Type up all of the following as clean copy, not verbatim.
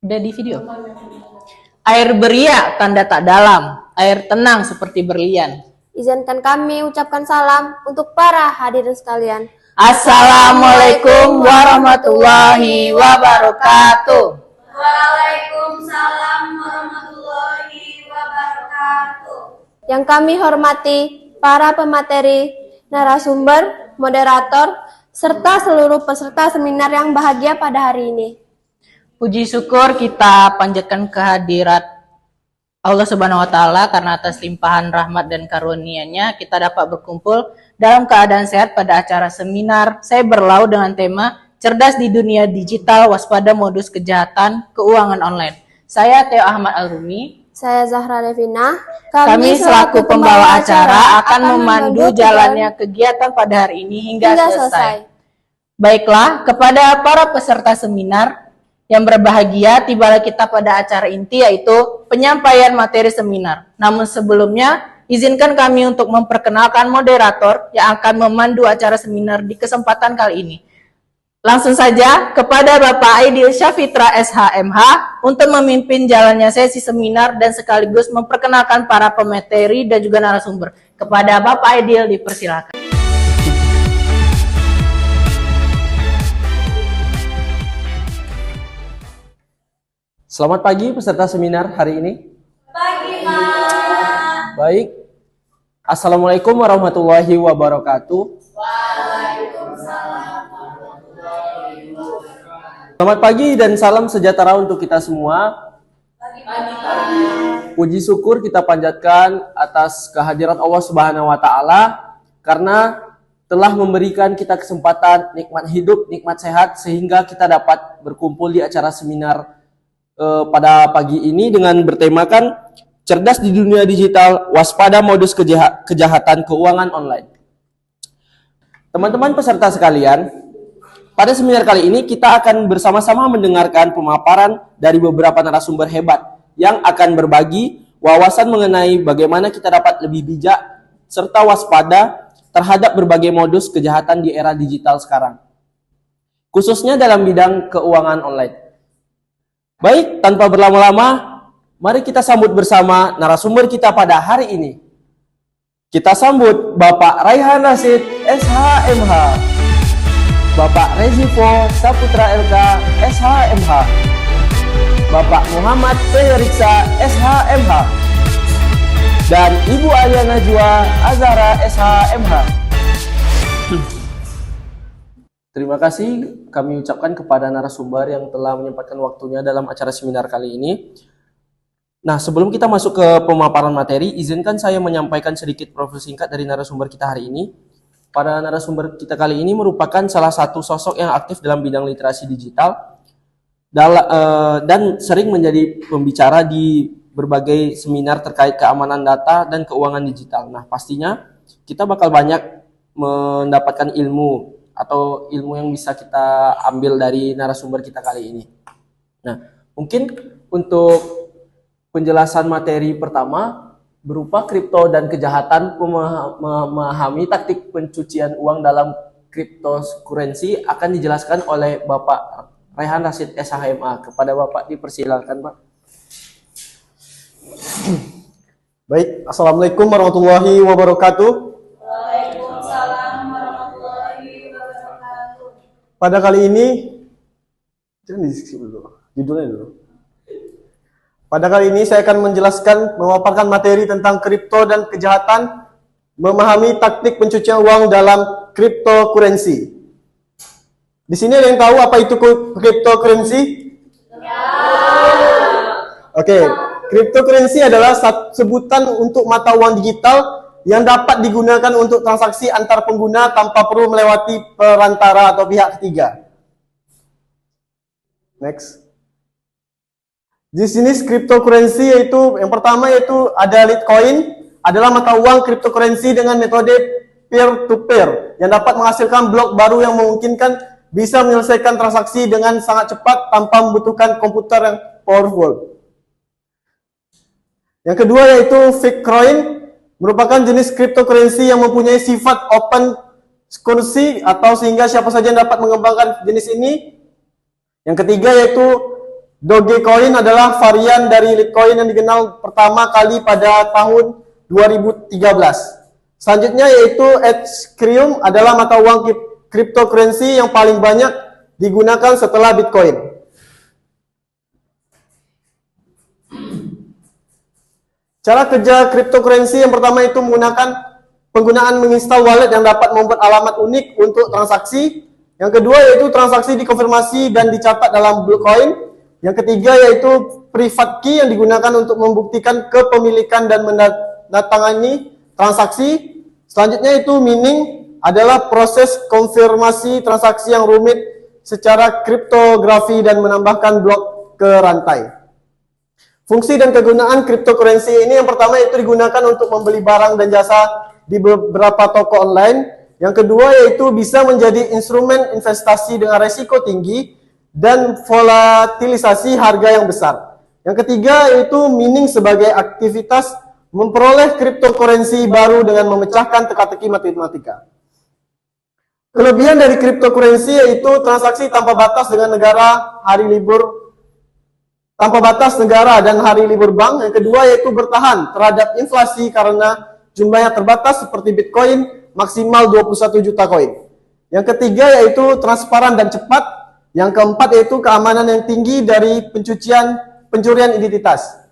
Udah di video. Air beria tanda tak dalam, air tenang seperti berlian. Izinkan kami ucapkan salam untuk para hadirin sekalian. Assalamualaikum warahmatullahi wabarakatuh. Waalaikumsalam warahmatullahi wabarakatuh. Yang kami hormati para pemateri, narasumber, moderator, serta seluruh peserta seminar yang bahagia pada hari ini. Puji syukur kita panjatkan kehadirat Allah Subhanahu wa taala karena atas limpahan rahmat dan karunia-Nya kita dapat berkumpul dalam keadaan sehat pada acara seminar Saya Berlau dengan tema Cerdas di Dunia Digital, Waspada Modus Kejahatan Keuangan Online. Saya Theo Ahmad Al-Rumi. Saya Zahra Devina. Kami selaku pembawa acara akan memandu jalannya kegiatan pada hari ini hingga selesai. Baiklah, kepada para peserta seminar yang berbahagia, tibalah kita pada acara inti yaitu penyampaian materi seminar. Namun sebelumnya, izinkan kami untuk memperkenalkan moderator yang akan memandu acara seminar di kesempatan kali ini. Langsung saja kepada Bapak Aidil Syafitra SHMH untuk memimpin jalannya sesi seminar dan sekaligus memperkenalkan para pemateri dan juga narasumber. Kepada Bapak Aidil dipersilakan. Selamat pagi peserta seminar hari ini. Pagi, Mas. Baik. Assalamualaikum warahmatullahi wabarakatuh. Waalaikumsalam warahmatullahi wabarakatuh. Selamat pagi dan salam sejahtera untuk kita semua. Pagi. Puji syukur kita panjatkan atas kehadiran Allah Subhanahu wa taala karena telah memberikan kita kesempatan nikmat hidup, nikmat sehat sehingga kita dapat berkumpul di acara seminar pada pagi ini dengan bertemakan Cerdas di Dunia Digital, Waspada Modus Kejahatan Keuangan Online. Teman-teman peserta sekalian, pada seminar kali ini kita akan bersama-sama mendengarkan pemaparan dari beberapa narasumber hebat yang akan berbagi wawasan mengenai bagaimana kita dapat lebih bijak serta waspada terhadap berbagai modus kejahatan di era digital sekarang, khususnya dalam bidang keuangan online. Baik, tanpa berlama-lama, mari kita sambut bersama narasumber kita pada hari ini. Kita sambut Bapak Raihan Rasid, SHMH, Bapak Rezivo Saputra LK, SHMH, Bapak Muhammad Feyriksa, SHMH, dan Ibu Alia Najwa Azhara, SHMH. Terima kasih kami ucapkan kepada narasumber yang telah menyempatkan waktunya dalam acara seminar kali ini. Nah, sebelum kita masuk ke pemaparan materi, izinkan saya menyampaikan sedikit profil singkat dari narasumber kita hari ini. Para narasumber kita kali ini merupakan salah satu sosok yang aktif dalam bidang literasi digital dan sering menjadi pembicara di berbagai seminar terkait keamanan data dan keuangan digital. Nah, pastinya kita bakal banyak mendapatkan ilmu atau ilmu yang bisa kita ambil dari narasumber kita kali ini. Nah, mungkin untuk penjelasan materi pertama berupa kripto dan kejahatan memahami taktik pencucian uang dalam cryptocurrency akan dijelaskan oleh Bapak Raihan Rasid SHMA. Kepada Bapak dipersilakan, Pak. Baik, Assalamualaikum warahmatullahi wabarakatuh. Waalaikumsalam warahmatullahi wabarakatuh. Pada kali ini, judulnya dulu. Pada kali ini saya akan memaparkan materi tentang kripto dan kejahatan, memahami taktik pencucian uang dalam cryptocurrency. Di sini ada yang tahu apa itu cryptocurrency? Ya. Oke, cryptocurrency adalah sebutan untuk mata uang digital yang dapat digunakan untuk transaksi antar pengguna tanpa perlu melewati perantara atau pihak ketiga. Next. Jenis cryptocurrency yaitu yang pertama yaitu ada Litecoin, adalah mata uang cryptocurrency dengan metode peer-to-peer yang dapat menghasilkan blok baru yang memungkinkan bisa menyelesaikan transaksi dengan sangat cepat tanpa membutuhkan komputer yang powerful. Yang kedua yaitu Bitcoin, merupakan jenis cryptocurrency yang mempunyai sifat open source atau sehingga siapa saja dapat mengembangkan jenis ini. Yang ketiga yaitu Dogecoin adalah varian dari Litecoin yang dikenal pertama kali pada tahun 2013. Selanjutnya yaitu Ethereum adalah mata uang cryptocurrency yang paling banyak digunakan setelah Bitcoin. Cara kerja cryptocurrency yang pertama itu menggunakan penggunaan menginstal wallet yang dapat membuat alamat unik untuk transaksi. Yang kedua yaitu transaksi dikonfirmasi dan dicatat dalam blockchain. Yang ketiga yaitu private key yang digunakan untuk membuktikan kepemilikan dan menandatangani transaksi. Selanjutnya itu mining adalah proses konfirmasi transaksi yang rumit secara kriptografi dan menambahkan blok ke rantai. Fungsi dan kegunaan cryptocurrency ini yang pertama itu digunakan untuk membeli barang dan jasa di beberapa toko online. Yang kedua yaitu bisa menjadi instrumen investasi dengan resiko tinggi dan volatilisasi harga yang besar. Yang ketiga yaitu mining sebagai aktivitas memperoleh cryptocurrency baru dengan memecahkan teka-teki matematika. Kelebihan dari cryptocurrency yaitu transaksi tanpa batas dengan negara, hari libur tanpa batas negara dan hari libur bank. Yang kedua yaitu bertahan terhadap inflasi karena jumlahnya terbatas seperti Bitcoin maksimal 21 juta koin. Yang ketiga yaitu transparan dan cepat. Yang keempat yaitu keamanan yang tinggi dari pencurian identitas.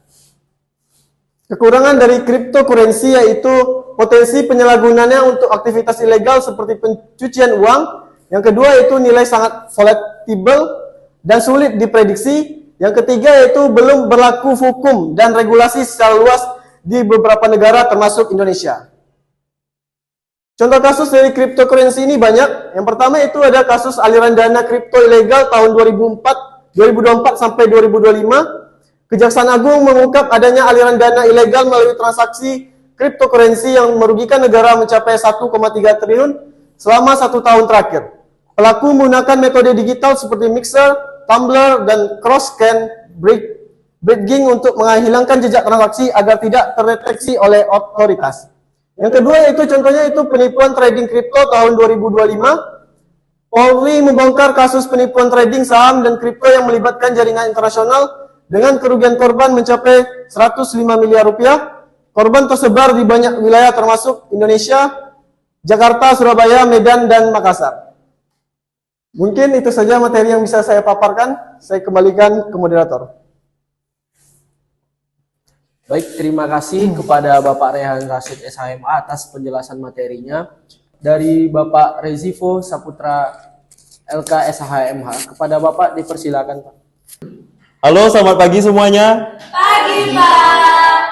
Kekurangan dari cryptocurrency yaitu potensi penyalahgunaannya untuk aktivitas ilegal seperti pencucian uang. Yang kedua yaitu nilai sangat volatile dan sulit diprediksi. Yang ketiga yaitu belum berlaku hukum dan regulasi secara luas di beberapa negara termasuk Indonesia. Contoh kasus dari cryptocurrency ini banyak. Yang pertama itu ada kasus aliran dana kripto ilegal tahun 2024 sampai 2025. Kejaksaan Agung mengungkap adanya aliran dana ilegal melalui transaksi cryptocurrency yang merugikan negara mencapai 1,3 triliun selama 1 tahun terakhir. Pelaku menggunakan metode digital seperti mixer, tumbler, dan cross-scan bridging untuk menghilangkan jejak transaksi agar tidak terdeteksi oleh otoritas. Yang kedua yaitu contohnya itu penipuan trading kripto tahun 2025. Polri membongkar kasus penipuan trading saham dan kripto yang melibatkan jaringan internasional dengan kerugian korban mencapai 105 miliar rupiah. Korban tersebar di banyak wilayah termasuk Indonesia, Jakarta, Surabaya, Medan, dan Makassar. Mungkin itu saja materi yang bisa saya paparkan. Saya kembalikan ke moderator. Baik, terima kasih kepada Bapak Rehan Rashid SHMA atas penjelasan materinya. Dari Bapak Rezivo Saputra LK SHMH, kepada Bapak dipersilakan, Pak. Halo, selamat pagi semuanya. Pagi, Pak.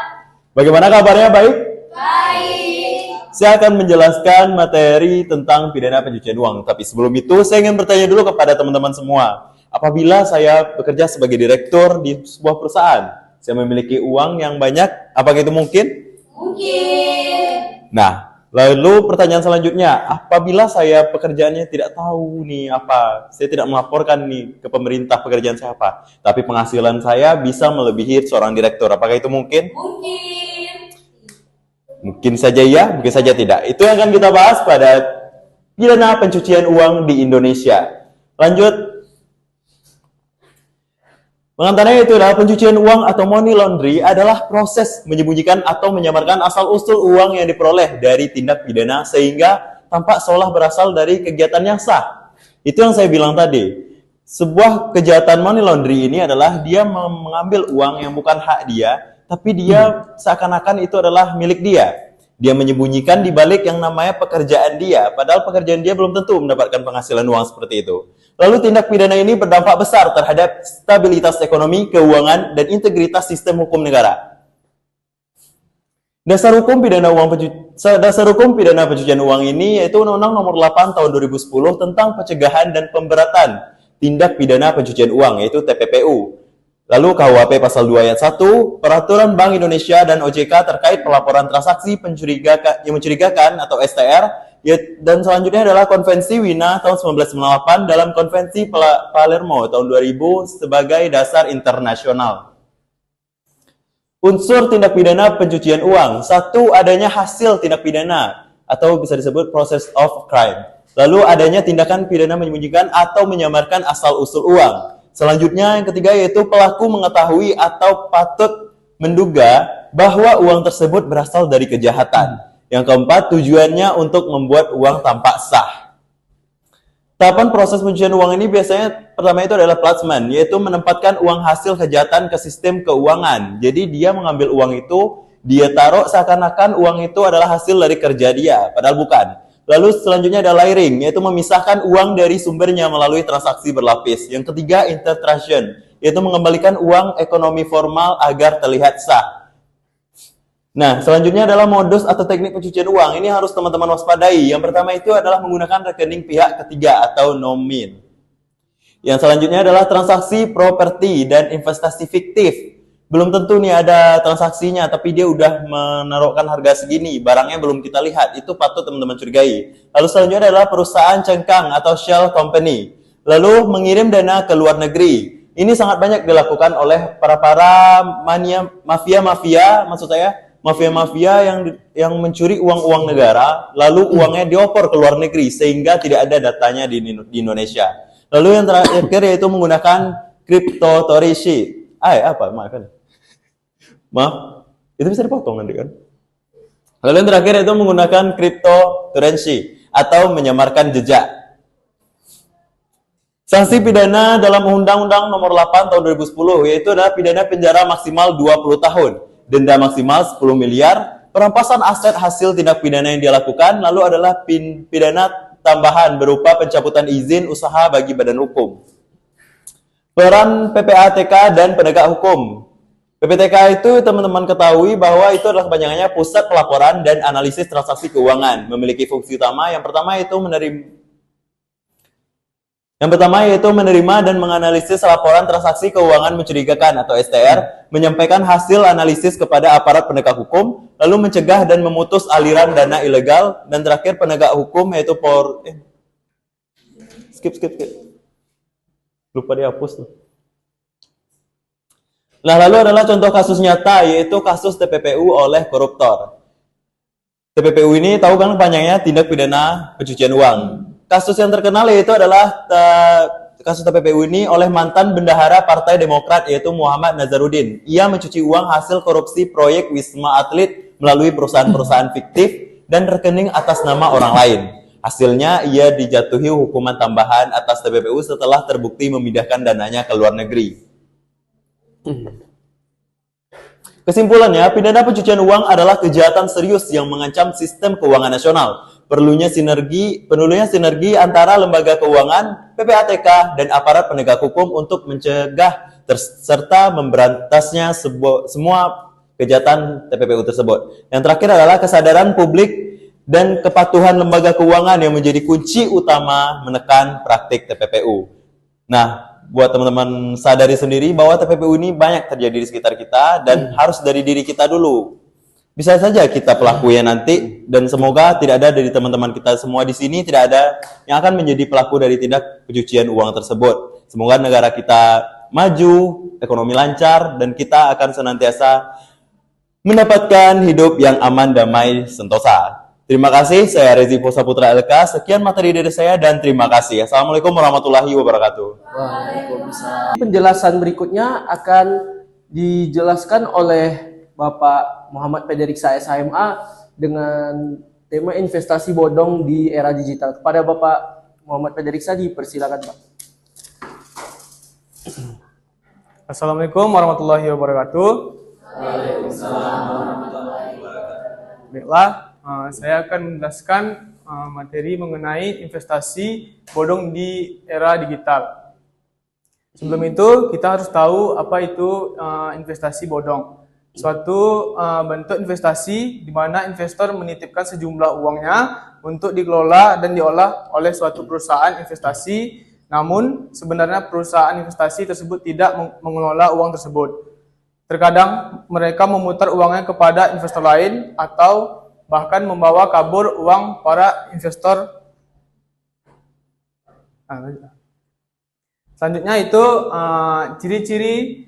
Bagaimana kabarnya? Baik? Baik. Saya akan menjelaskan materi tentang pidana pencucian uang. Tapi sebelum itu, saya ingin bertanya dulu kepada teman-teman semua. Apabila saya bekerja sebagai direktur di sebuah perusahaan, saya memiliki uang yang banyak, apakah itu mungkin? Mungkin. Nah, lalu pertanyaan selanjutnya, apabila saya pekerjaannya tidak tahu nih apa, saya tidak melaporkan nih ke pemerintah pekerjaan saya apa, tapi penghasilan saya bisa melebihi seorang direktur, apakah itu mungkin? Mungkin. Mungkin saja ya, mungkin saja tidak. Itu yang akan kita bahas pada pidana pencucian uang di Indonesia. Lanjut. Pengantarnya itu adalah pencucian uang atau money laundry adalah proses menyembunyikan atau menyamarkan asal-usul uang yang diperoleh dari tindak pidana sehingga tampak seolah berasal dari kegiatan yang sah. Itu yang saya bilang tadi. Sebuah kejahatan money laundry ini adalah dia mengambil uang yang bukan hak dia, tapi dia seakan-akan itu adalah milik dia. Dia menyembunyikan di balik yang namanya pekerjaan dia, padahal pekerjaan dia belum tentu mendapatkan penghasilan uang seperti itu. Lalu tindak pidana ini berdampak besar terhadap stabilitas ekonomi, keuangan, dan integritas sistem hukum negara. Dasar hukum pidana pencucian uang ini yaitu Undang-Undang Nomor 8 Tahun 2010 tentang pencegahan dan pemberatan tindak pidana pencucian uang, yaitu TPPU. Lalu KUHP Pasal 2 Ayat 1, Peraturan Bank Indonesia dan OJK terkait pelaporan transaksi yang mencurigakan atau STR, dan selanjutnya adalah Konvensi Wina tahun 1998 dalam Konvensi Palermo tahun 2000 sebagai dasar internasional. Unsur tindak pidana pencucian uang. 1. Adanya hasil tindak pidana atau bisa disebut process of crime. Lalu adanya tindakan pidana menyembunyikan atau menyamarkan asal-usul uang. Selanjutnya yang ketiga yaitu pelaku mengetahui atau patut menduga bahwa uang tersebut berasal dari kejahatan. Yang keempat, tujuannya untuk membuat uang tampak sah. Tahapan proses pencucian uang ini biasanya pertama itu adalah placement, yaitu menempatkan uang hasil kejahatan ke sistem keuangan. Jadi dia mengambil uang itu, dia taruh seakan-akan uang itu adalah hasil dari kerja dia, padahal bukan. Lalu selanjutnya ada layering, yaitu memisahkan uang dari sumbernya melalui transaksi berlapis. Yang ketiga, intertration, yaitu mengembalikan uang ekonomi formal agar terlihat sah. Nah, selanjutnya adalah modus atau teknik pencucian uang. Ini harus teman-teman waspadai. Yang pertama itu adalah menggunakan rekening pihak ketiga atau nomin. Yang selanjutnya adalah transaksi properti dan investasi fiktif. Belum tentu nih ada transaksinya, tapi dia udah menaruhkan harga segini, barangnya belum kita lihat, itu patut teman-teman curigai. Lalu selanjutnya adalah perusahaan cengkang atau shell company. Lalu mengirim dana ke luar negeri. Ini sangat banyak dilakukan oleh para mafia-mafia, maksud saya, mafia-mafia yang mencuri uang-uang negara, lalu uangnya dioper ke luar negeri, sehingga tidak ada datanya di Indonesia. Lalu yang terakhir yaitu menggunakan cryptocurrency. Maaf, itu bisa dipotong nanti kan? Lalu yang terakhir itu menggunakan cryptocurrency atau menyamarkan jejak. Sanksi pidana dalam Undang-Undang Nomor 8 Tahun 2010 yaitu adalah pidana penjara maksimal 20 tahun, denda maksimal 10 miliar, perampasan aset hasil tindak pidana yang dia lakukan, lalu adalah pidana tambahan berupa pencabutan izin usaha bagi badan hukum. Peran PPATK dan penegak hukum. PPTK itu teman-teman ketahui bahwa itu adalah kepanjangannya Pusat Pelaporan dan Analisis Transaksi Keuangan, memiliki fungsi utama. Yang pertama yaitu menerima dan menganalisis laporan transaksi keuangan mencurigakan atau STR, menyampaikan hasil analisis kepada aparat penegak hukum, lalu mencegah dan memutus aliran dana ilegal, dan terakhir penegak hukum yaitu lupa dihapus tuh. Nah, lalu adalah contoh kasus nyata, yaitu kasus TPPU oleh koruptor. TPPU ini tahu kan panjangnya tindak pidana pencucian uang. Kasus yang terkenal yaitu adalah kasus TPPU ini oleh mantan bendahara Partai Demokrat yaitu Muhammad Nazarudin. Ia mencuci uang hasil korupsi proyek Wisma Atlet melalui perusahaan-perusahaan fiktif dan rekening atas nama orang lain. Hasilnya ia dijatuhi hukuman tambahan atas TPPU setelah terbukti memindahkan dananya ke luar negeri. Kesimpulannya, pidana pencucian uang adalah kejahatan serius yang mengancam sistem keuangan nasional. Perlunya sinergi antara lembaga keuangan, PPATK, dan aparat penegak hukum untuk mencegah serta memberantasnya semua kejahatan TPPU tersebut. Yang terakhir adalah kesadaran publik dan kepatuhan lembaga keuangan yang menjadi kunci utama menekan praktik TPPU. Nah, buat teman-teman sadari sendiri bahwa TPPU ini banyak terjadi di sekitar kita dan harus dari diri kita dulu. Bisa saja kita pelakunya nanti, dan semoga tidak ada dari teman-teman kita semua di sini tidak ada yang akan menjadi pelaku dari tindak pencucian uang tersebut. Semoga negara kita maju, ekonomi lancar, dan kita akan senantiasa mendapatkan hidup yang aman, damai, sentosa. Terima kasih, saya Rezi Posaputra LK. Sekian materi dari saya dan terima kasih. Assalamualaikum warahmatullahi wabarakatuh. Waalaikumsalam. Penjelasan berikutnya akan dijelaskan oleh Bapak Muhammad Pederiksa SHMA dengan tema investasi bodong di era digital. Kepada Bapak Muhammad Pederiksa dipersilakan, Pak. Assalamualaikum warahmatullahi wabarakatuh. Waalaikumsalam warahmatullahi wabarakatuh. Baiklah, saya akan menjelaskan materi mengenai investasi bodong di era digital. Sebelum itu, kita harus tahu apa itu investasi bodong. Suatu bentuk investasi di mana investor menitipkan sejumlah uangnya untuk dikelola dan diolah oleh suatu perusahaan investasi, namun sebenarnya perusahaan investasi tersebut tidak mengelola uang tersebut. Terkadang mereka memutar uangnya kepada investor lain atau bahkan membawa kabur uang para investor. Selanjutnya itu ciri-ciri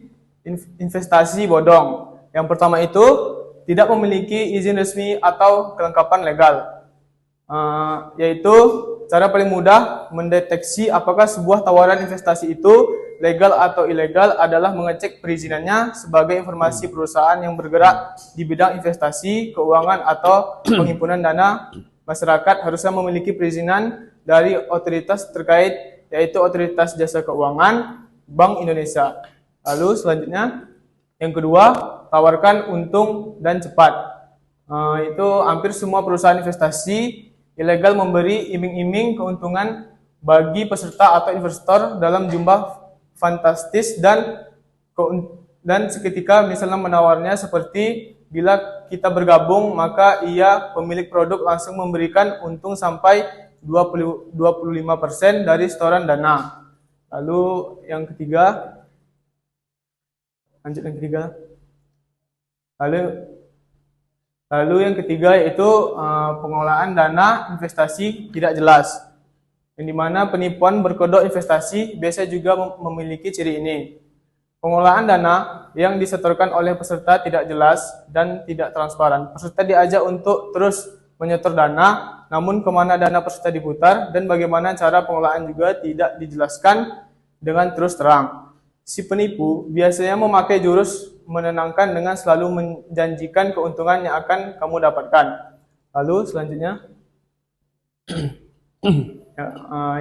investasi bodong. Yang pertama itu tidak memiliki izin resmi atau kelengkapan legal, yaitu cara paling mudah mendeteksi apakah sebuah tawaran investasi itu legal atau ilegal adalah mengecek perizinannya sebagai informasi perusahaan yang bergerak di bidang investasi, keuangan, atau penghimpunan dana. Masyarakat harusnya memiliki perizinan dari otoritas terkait, yaitu Otoritas Jasa Keuangan, Bank Indonesia. Lalu selanjutnya, yang kedua, tawarkan untung dan cepat. Itu hampir semua perusahaan investasi ilegal memberi iming-iming keuntungan bagi peserta atau investor dalam jumlah fantastis dan seketika misalnya menawarnya seperti bila kita bergabung maka ia pemilik produk langsung memberikan untung sampai 25% dari setoran dana. Lalu yang ketiga, lanjut yang ketiga. Lalu yang ketiga yaitu pengelolaan dana investasi tidak jelas, yang dimana penipuan berkedok investasi biasa juga memiliki ciri ini. Pengelolaan dana yang disetorkan oleh peserta tidak jelas dan tidak transparan. Peserta diajak untuk terus menyetor dana, namun kemana dana peserta diputar dan bagaimana cara pengelolaan juga tidak dijelaskan dengan terus terang. Si penipu biasanya memakai jurus menenangkan dengan selalu menjanjikan keuntungan yang akan kamu dapatkan. Lalu selanjutnya,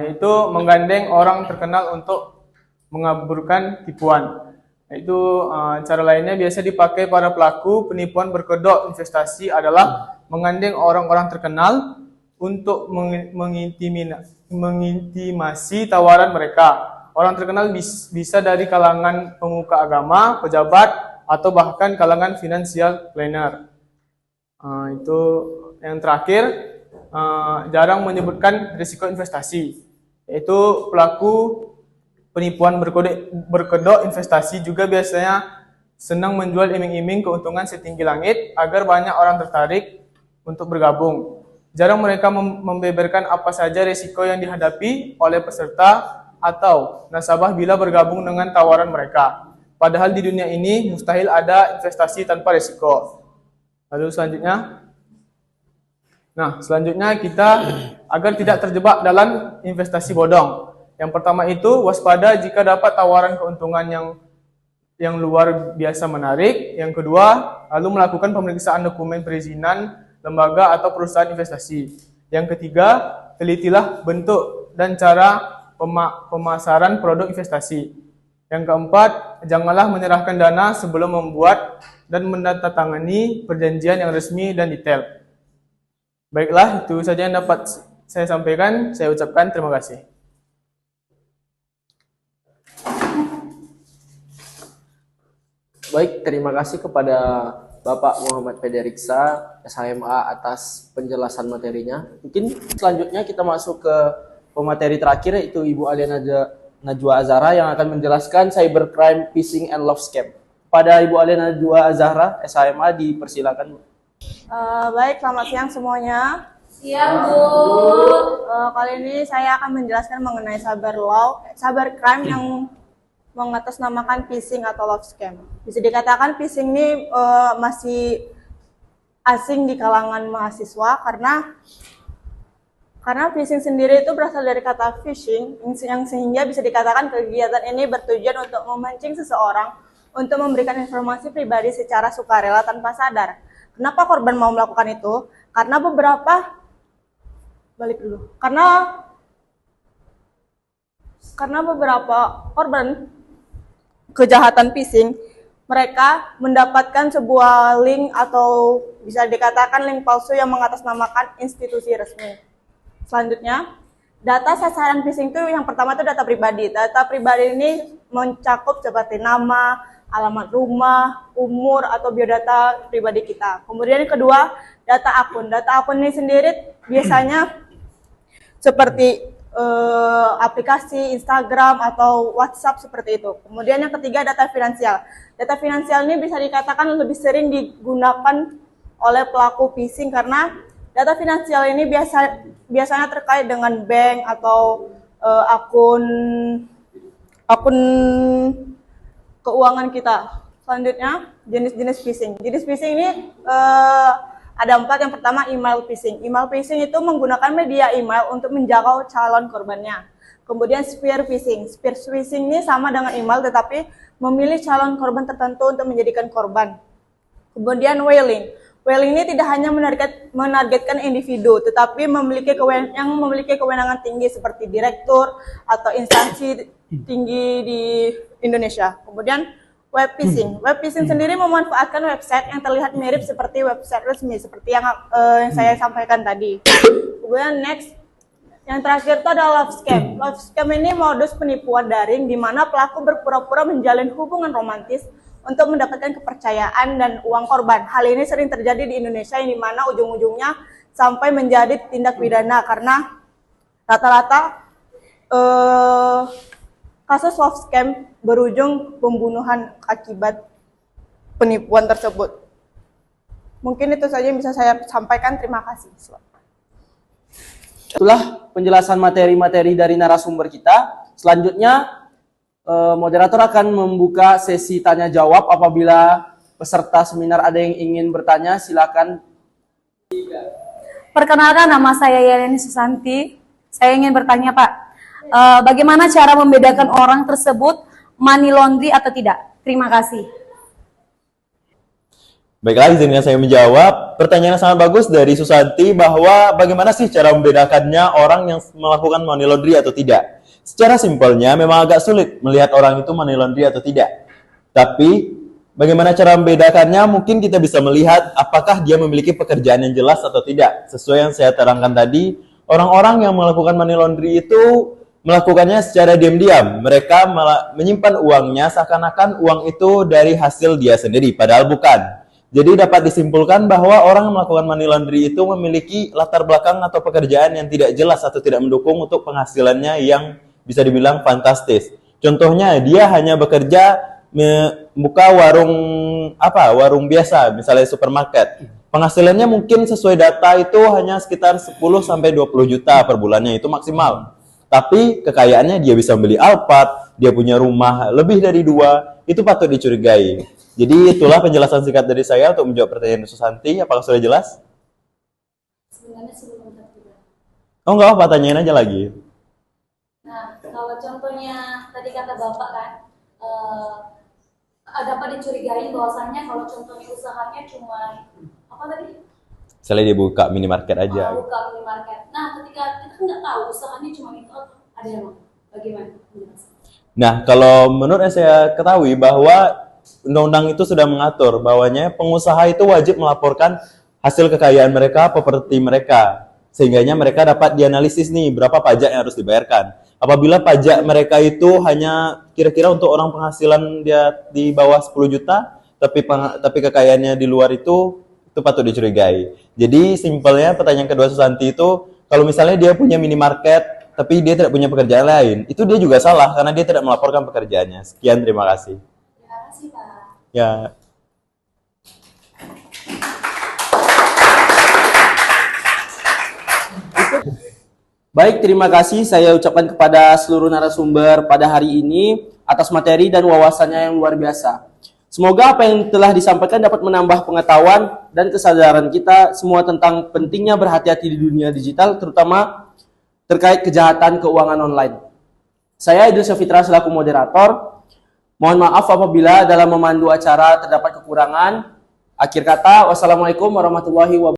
yaitu menggandeng orang terkenal untuk mengaburkan tipuan. Itu cara lainnya biasa dipakai para pelaku penipuan berkedok investasi adalah menggandeng orang-orang terkenal untuk mengintimasi tawaran mereka. Orang terkenal bisa dari kalangan pemuka agama, pejabat, atau bahkan kalangan financial planner. Itu yang terakhir, jarang menyebutkan risiko investasi, yaitu pelaku penipuan berkedok investasi juga biasanya senang menjual iming-iming keuntungan setinggi langit agar banyak orang tertarik untuk bergabung. Jarang mereka membeberkan apa saja risiko yang dihadapi oleh peserta atau nasabah bila bergabung dengan tawaran mereka. Padahal di dunia ini mustahil ada investasi tanpa risiko. Lalu selanjutnya kita agar tidak terjebak dalam investasi bodong. Yang pertama itu waspada jika dapat tawaran keuntungan yang luar biasa menarik. Yang kedua, lalu melakukan pemeriksaan dokumen perizinan lembaga atau perusahaan investasi. Yang ketiga, telitilah bentuk dan cara pemasaran produk investasi. Yang keempat, janganlah menyerahkan dana sebelum membuat dan menandatangani perjanjian yang resmi dan detail. Baiklah, itu saja yang dapat saya sampaikan. Saya ucapkan terima kasih. Baik, terima kasih kepada Bapak Muhammad Federiksa, SHMA atas penjelasan materinya. Mungkin selanjutnya kita masuk ke pemateri terakhir yaitu Ibu Alia Najwa Azhara yang akan menjelaskan cybercrime, phishing, and love scam. Pada Ibu Alia Najwa Azhara, SHMA, dipersilakan. Baik, selamat siang semuanya. Siang, Bu. Kali ini saya akan menjelaskan mengenai cybercrime yang mengatasnamakan phishing atau love scam. Bisa dikatakan phishing ini masih asing di kalangan mahasiswa karena phishing sendiri itu berasal dari kata phishing yang sehingga bisa dikatakan kegiatan ini bertujuan untuk memancing seseorang untuk memberikan informasi pribadi secara sukarela tanpa sadar. Kenapa korban mau melakukan itu? Karena beberapa korban kejahatan phishing, mereka mendapatkan sebuah link atau bisa dikatakan link palsu yang mengatasnamakan institusi resmi. Selanjutnya, data sasaran phishing itu yang pertama itu data pribadi. Data pribadi ini mencakup seperti nama, alamat rumah, umur, atau biodata pribadi kita. Kemudian yang kedua, data akun. Data akun ini sendiri biasanya seperti aplikasi Instagram atau WhatsApp seperti itu. Kemudian yang ketiga, data finansial. Data finansial ini bisa dikatakan lebih sering digunakan oleh pelaku phishing karena data finansial ini biasanya terkait dengan bank atau akun keuangan kita. Selanjutnya, jenis-jenis phishing. Jenis phishing ini ada 4. Yang pertama, email phishing. Email phishing itu menggunakan media email untuk menjangkau calon korbannya. Kemudian spear phishing. Spear phishing ini sama dengan email tetapi memilih calon korban tertentu untuk menjadikan korban. Kemudian whaling. Whaling ini tidak hanya menargetkan individu, tetapi memiliki kewenangan tinggi seperti direktur atau instansi tinggi di Indonesia. Kemudian web phishing. Web phishing sendiri memanfaatkan website yang terlihat mirip seperti website resmi, seperti yang saya sampaikan tadi. Kemudian next, yang terakhir itu adalah love scam. Love scam ini modus penipuan daring di mana pelaku berpura-pura menjalin hubungan romantis untuk mendapatkan kepercayaan dan uang korban. Hal ini sering terjadi di Indonesia yang di mana ujung-ujungnya sampai menjadi tindak pidana karena rata-rata kasus love scam berujung pembunuhan akibat penipuan tersebut. Mungkin itu saja yang bisa saya sampaikan. Terima kasih. Itulah penjelasan materi-materi dari narasumber kita. Selanjutnya, moderator akan membuka sesi tanya jawab. Apabila peserta seminar ada yang ingin bertanya, silakan. Perkenalkan, nama saya Yeleni Susanti. Saya ingin bertanya, Pak. Bagaimana cara membedakan orang tersebut money laundry atau tidak? Terima kasih. Baiklah, izinkan saya menjawab. Pertanyaan yang sangat bagus dari Susanti bahwa bagaimana sih cara membedakannya orang yang melakukan money laundry atau tidak. Secara simpelnya memang agak sulit melihat orang itu money laundry atau tidak. Tapi bagaimana cara membedakannya, mungkin kita bisa melihat apakah dia memiliki pekerjaan yang jelas atau tidak. Sesuai yang saya terangkan tadi, orang-orang yang melakukan money laundry itu melakukannya secara diam-diam. Mereka menyimpan uangnya seakan-akan uang itu dari hasil dia sendiri, padahal bukan. Jadi dapat disimpulkan bahwa orang yang melakukan money laundry itu memiliki latar belakang atau pekerjaan yang tidak jelas atau tidak mendukung untuk penghasilannya yang bisa dibilang fantastis. Contohnya, dia hanya bekerja membuka warung biasa, misalnya supermarket. Penghasilannya mungkin sesuai data itu hanya sekitar 10 sampai 20 juta per bulannya, itu maksimal. Tapi kekayaannya dia bisa beli Alphard, dia punya rumah lebih dari 2, itu patut dicurigai. Jadi itulah penjelasan singkat dari saya untuk menjawab pertanyaan Susanti. Apakah sudah jelas? Sebenarnya sebelum tertulis. Oh enggak apa, tanyain aja lagi. Nah, kalau contohnya tadi kata Bapak kan, dapat dicurigai bahwasannya kalau contohnya usahanya cuma apa tadi? Misalnya dia buka minimarket aja. Buka minimarket. Nah, ketika kita nggak tahu usahanya cuma itu atau ada yang bagaimana? Nah, kalau menurut yang saya ketahui bahwa undang-undang itu sudah mengatur bahwanya pengusaha itu wajib melaporkan hasil kekayaan mereka, properti mereka. Sehingganya mereka dapat dianalisis nih berapa pajak yang harus dibayarkan. Apabila pajak mereka itu hanya kira-kira untuk orang penghasilan dia di bawah 10 juta, tapi kekayaannya di luar itu patut dicurigai. Jadi simpelnya pertanyaan kedua Susanti itu, kalau misalnya dia punya minimarket, tapi dia tidak punya pekerjaan lain, itu dia juga salah karena dia tidak melaporkan pekerjaannya. Sekian, terima kasih. Terima kasih, Pak. Ya. Baik, terima kasih saya ucapkan kepada seluruh narasumber pada hari ini atas materi dan wawasannya yang luar biasa. Semoga apa yang telah disampaikan dapat menambah pengetahuan dan kesadaran kita semua tentang pentingnya berhati-hati di dunia digital, terutama terkait kejahatan keuangan online. Saya Idul Syafitra selaku moderator. Mohon maaf apabila dalam memandu acara terdapat kekurangan. Akhir kata, wassalamualaikum warahmatullahi wabarakatuh.